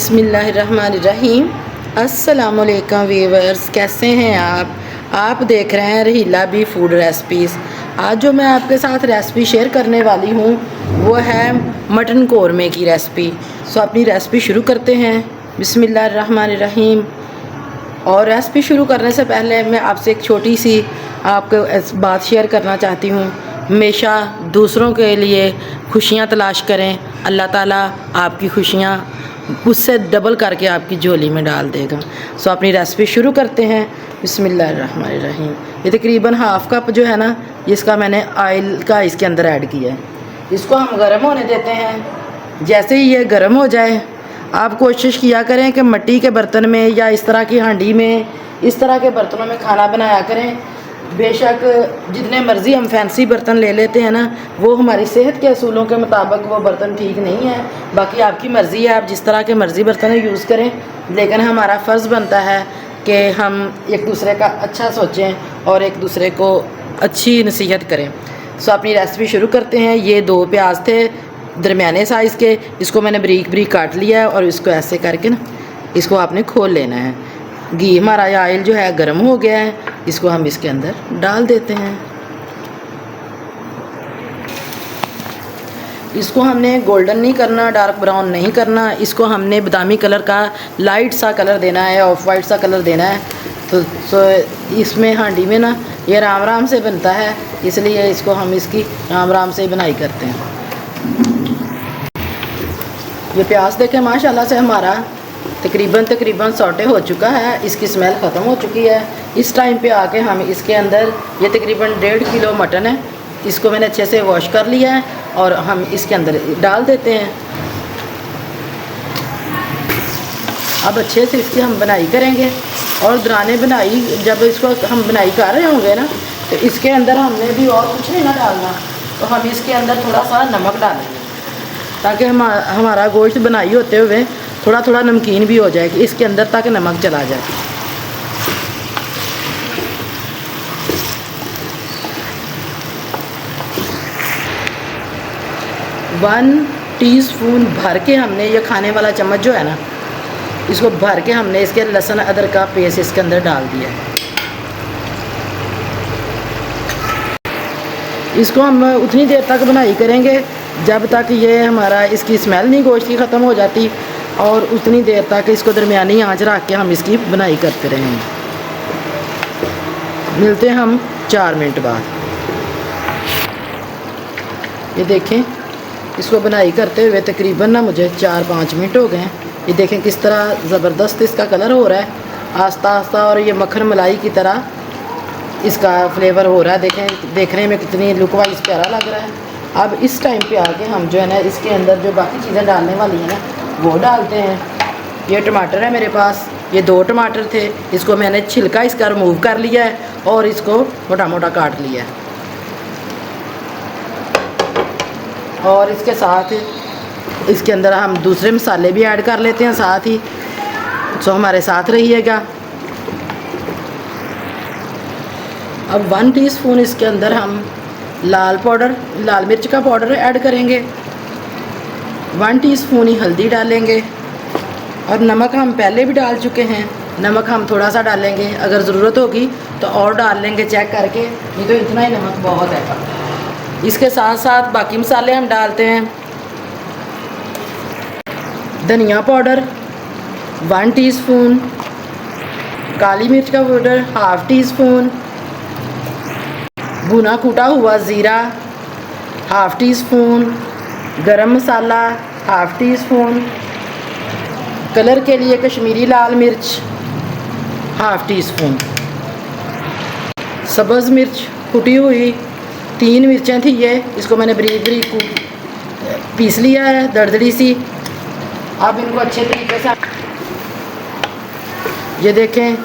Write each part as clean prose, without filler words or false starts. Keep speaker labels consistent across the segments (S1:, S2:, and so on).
S1: बिस्मिल्लाहिर्रहमानिर्रहीम। अस्सलामुअलैकुम वीवर्स, कैसे हैं आप देख रहे हैं रहीला बी फूड रेसिपीज़। आज जो मैं आपके साथ रेसिपी शेयर करने वाली हूँ वो है मटन कौरमे की रेसिपी। सो अपनी रेसिपी शुरू करते हैं। बिस्मिल्लाहिर्रहमानिर्रहीम। और रेसिपी शुरू करने से पहले मैं आपसे एक छोटी सी आपको बात शेयर करना चाहती हूँ। हमेशा दूसरों के लिए खुशियाँ तलाश करें, अल्लाह ताला आपकी खुशियाँ उससे डबल करके आपकी झोली में डाल देगा। सो अपनी रेसिपी शुरू करते हैं। बिस्मिल्लाहिर्रहमानिर्रहीम। ये तकरीबन हाफ़ कप जो है ना, इसका मैंने ऑयल का इसके अंदर ऐड किया है। इसको हम गर्म होने देते हैं। जैसे ही ये गर्म हो जाए, आप कोशिश किया करें कि मिट्टी के बर्तन में या इस तरह की हांडी में, इस तरह के बर्तनों में खाना बनाया करें। बेशक जितने मर्ज़ी हम फैंसी बर्तन ले लेते हैं ना, वो हमारी सेहत के असूलों के मुताबिक वो बर्तन ठीक नहीं है। बाकी आपकी मर्ज़ी है, आप जिस तरह के मर्ज़ी बर्तन यूज़ करें, लेकिन हमारा फ़र्ज़ बनता है कि हम एक दूसरे का अच्छा सोचें और एक दूसरे को अच्छी नसीहत करें। सो अपनी रेसिपी शुरू करते हैं। ये 2 प्याज थे दरमियाने साइज़ के, इसको मैंने बारीक बारीक काट लिया है और इसको ऐसे करके ना इसको आपने खोल लेना है। घी हमारा ऑयल जो है गर्म हो गया है, इसको हम इसके अंदर डाल देते हैं। इसको हमने गोल्डन नहीं करना, डार्क ब्राउन नहीं करना, इसको हमने बादामी कलर का लाइट सा कलर देना है, ऑफ वाइट सा कलर देना है। तो इसमें हांडी में ना ये राम राम से बनता है, इसलिए इसको हम इसकी राम राम से बनाई करते हैं। ये प्याज देखें माशाल्लाह से हमारा तकरीबन सौटे हो चुका है, इसकी स्मेल ख़त्म हो चुकी है। इस टाइम पे आके हम इसके अंदर, ये तकरीबन 1.5 किलो मटन है, इसको मैंने अच्छे से वॉश कर लिया है और हम इसके अंदर डाल देते हैं। अब अच्छे से इसकी हम बनाई करेंगे और दौरान बनाई जब इसको हम बनाई कर रहे होंगे ना, तो इसके अंदर हमने भी और कुछ नहीं ना डालना, तो हम इसके अंदर थोड़ा सा नमक डालेंगे ताकि हमारा गोश्त बनाई होते हुए थोड़ा थोड़ा नमकीन भी हो जाए, कि इसके अंदर तक नमक चला जाए। वन टीस्पून भर के हमने, ये खाने वाला चम्मच जो है ना, इसको भर के हमने इसके लहसुन अदरक का पेस्ट इसके अंदर डाल दिया है। इसको हम उतनी देर तक बनाई करेंगे जब तक ये हमारा इसकी स्मेल नहीं गोश्त की ख़त्म हो जाती, और उतनी देर तक इसको दरमियानी आंच रख के हम इसकी बनाई करते रहेंगे। मिलते हैं हम 4 मिनट बाद। ये देखें, इसको बनाई करते हुए तकरीबन ना मुझे 4-5 मिनट हो गए हैं। ये देखें किस तरह ज़बरदस्त इसका कलर हो रहा है आस्ता आस्ता, और ये मक्खन मलाई की तरह इसका फ्लेवर हो रहा है। देखें, देखने में कितनी लुक वाइज प्यारा लग रहा है। अब इस टाइम पे आके हम जो है ना इसके अंदर जो बाकी चीज़ें डालने वाली हैं ना, वो डालते हैं। ये टमाटर है मेरे पास, ये 2 टमाटर थे, इसको मैंने छिलका इसका रिमूव कर लिया है और इसको मोटा मोटा काट लिया है। और इसके साथ इसके अंदर हम दूसरे मसाले भी ऐड कर लेते हैं साथ ही। सो हमारे साथ रहिएगा। अब 1 टीस्पून इसके अंदर हम लाल मिर्च का पाउडर ऐड करेंगे। 1 टीस्पून ही हल्दी डालेंगे, और नमक हम पहले भी डाल चुके हैं। नमक हम थोड़ा सा डालेंगे, अगर ज़रूरत होगी तो और डाल लेंगे चेक करके, नहीं तो इतना ही नमक बहुत है। इसके साथ साथ बाकी मसाले हम डालते हैं। धनिया पाउडर 1 टीस्पून, काली मिर्च का पाउडर 1/2 टीस्पून, भुना कूटा हुआ ज़ीरा 1/2 टीस्पून, गरम मसाला 1/2 टीस्पून, कलर के लिए कश्मीरी लाल मिर्च 1/2 टीस्पून, सब्ज़ मिर्च कुटी हुई 3 मिर्चें थी ये, इसको मैंने बारीक बारीक पीस लिया है दरदरी सी। अब इनको अच्छे तरीके से, ये देखें,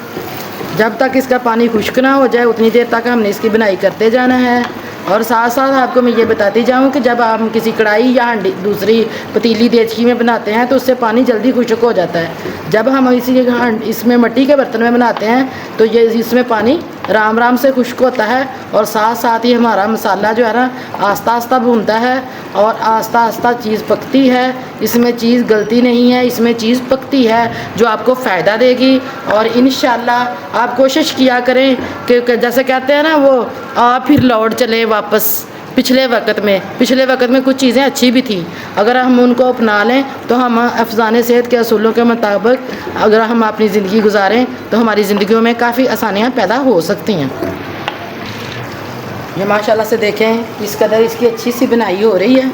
S1: जब तक इसका पानी खुश्क ना हो जाए उतनी देर तक हमने इसकी बनाई करते जाना है। और साथ साथ आपको मैं ये बताती जाऊँ कि जब आप किसी कढ़ाई या हांडी दूसरी पतीली देचकी में बनाते हैं तो उससे पानी जल्दी खुश्क हो जाता है। जब हम इसमें मिट्टी के बर्तन में बनाते हैं तो ये इसमें पानी राम राम से खुश्क होता है और साथ साथ ही हमारा मसाला जो है ना आस्ता आस्ता भूनता है और आस्ता आस्ता चीज़ पकती है। इसमें चीज़ गलती नहीं है, इसमें चीज़ पकती है जो आपको फ़ायदा देगी। और इंशाल्लाह आप कोशिश किया करें कि जैसे कहते हैं ना वो आप फिर लौट चले वापस पिछले वक्त में कुछ चीज़ें अच्छी भी थी। अगर हम उनको अपना लें तो हम अफज़ान सेहत के असूलों के मुताबिक अगर हम अपनी ज़िंदगी गुजारें तो हमारी ज़िंदगियों में काफ़ी आसानियाँ पैदा हो सकती हैं। ये माशाल्लाह से देखें इस कदर इसकी अच्छी सी बनाई हो रही है।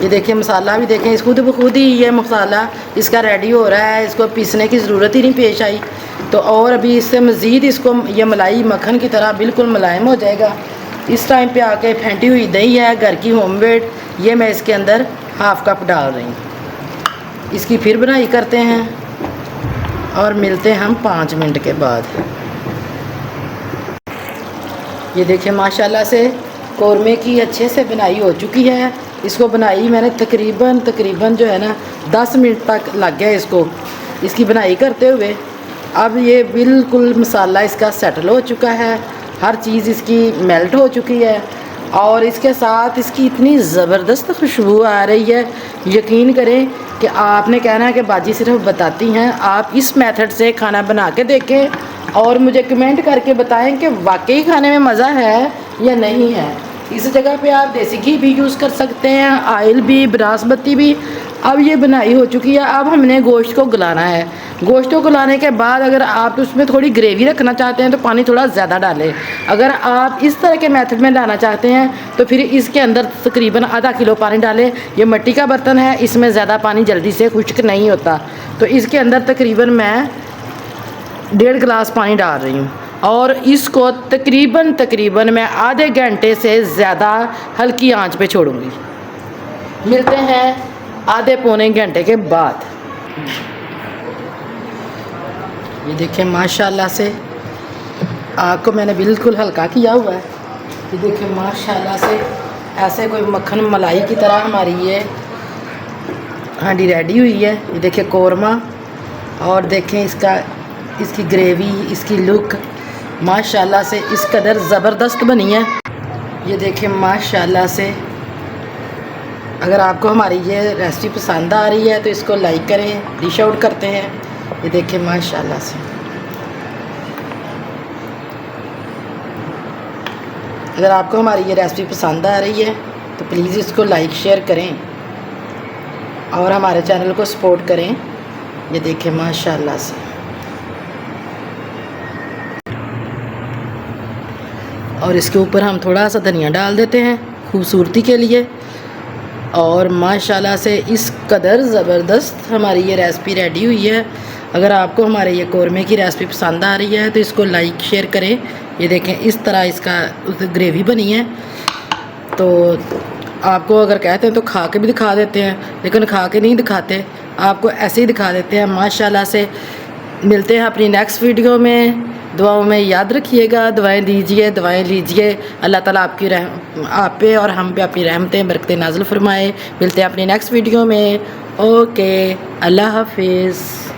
S1: ये देखिए मसाला भी देखें, इस खुद ब खुद ही ये मसाला इसका रेडी हो रहा है, इसको पीसने की ज़रूरत ही नहीं पेश आई। तो और अभी इससे मज़ीद इसको ये मलाई मक्खन की तरह बिल्कुल मुलायम हो जाएगा। इस टाइम पे आके फेंटी हुई दही है घर की होममेड, ये मैं इसके अंदर हाफ़ कप डाल रही हूँ। इसकी फिर बनाई करते हैं और मिलते हैं हम 5 मिनट के बाद। ये देखिए माशाल्लाह से कौरमे की अच्छे से बनाई हो चुकी है। इसको बनाई मैंने तकरीबन जो है ना 10 मिनट तक लग गया इसको इसकी बनाई करते हुए। अब ये बिल्कुल मसाला इसका सेटल हो चुका है, हर चीज़ इसकी मेल्ट हो चुकी है और इसके साथ इसकी इतनी ज़बरदस्त खुशबू आ रही है। यकीन करें कि आपने कहना है कि बाजी सिर्फ बताती हैं। आप इस मेथड से खाना बना के देखें और मुझे कमेंट करके बताएं कि वाकई खाने में मज़ा है या नहीं है। इस जगह पे आप देसी घी भी यूज़ कर सकते हैं, ऑयल भी, बासमती भी। अब ये बनाई हो चुकी है। अब हमने गोश्त को गलाना है। गोश्त को गलाने के बाद अगर आप उसमें थोड़ी ग्रेवी रखना चाहते हैं तो पानी थोड़ा ज़्यादा डालें। अगर आप इस तरह के मेथड में लाना चाहते हैं तो फिर इसके अंदर तकरीबन आधा किलो पानी डालें। ये मिट्टी का बर्तन है, इसमें ज़्यादा पानी जल्दी से खुश्क नहीं होता। तो इसके अंदर तकरीबन मैं 1.5 गिलास पानी डाल रही हूँ और इसको तकरीबन मैं आधे घंटे से ज़्यादा हल्की आंच पे छोड़ूंगी। मिलते हैं आधे पौने घंटे के बाद। ये देखिए माशाल्लाह से आग को मैंने बिल्कुल हल्का किया हुआ है। ये देखिए माशाल्लाह से ऐसे कोई मक्खन मलाई की तरह हमारी ये हांडी रेडी हुई है। ये देखिए कौरमा और देखें इसकी ग्रेवी, इसकी लुक माशाल्लाह से इस कदर ज़बरदस्त बनी है। ये देखिए माशाल्लाह से अगर आपको हमारी ये रेसिपी पसंद आ रही है तो इसको लाइक करें। डिश आउट करते हैं। ये देखिए माशाल्लाह से अगर आपको हमारी ये रेसिपी पसंद आ रही है तो प्लीज़ इसको लाइक शेयर करें और हमारे चैनल को सपोर्ट करें। ये देखिए माशाल्लाह से और इसके ऊपर हम थोड़ा सा धनिया डाल देते हैं खूबसूरती के लिए। और माशाल्लाह से इस कदर ज़बरदस्त हमारी ये रेसिपी रेडी हुई है। अगर आपको हमारे ये कौरमे की रेसिपी पसंद आ रही है तो इसको लाइक शेयर करें। ये देखें इस तरह इसका ग्रेवी बनी है। तो आपको अगर कहते हैं तो खा के भी दिखा देते हैं, लेकिन खा के नहीं दिखाते, आपको ऐसे ही दिखा देते हैं। माशाल्लाह से मिलते हैं अपनी नेक्स्ट वीडियो में। दुआओं में याद रखिएगा, दुआएं दीजिए, दुआएं लीजिए। अल्लाह ताला आप पे और हम पे अपनी रहमतें बरकतें नाज़िल फरमाए। मिलते हैं अपनी नेक्स्ट वीडियो में। ओके, अल्लाह हाफिज़।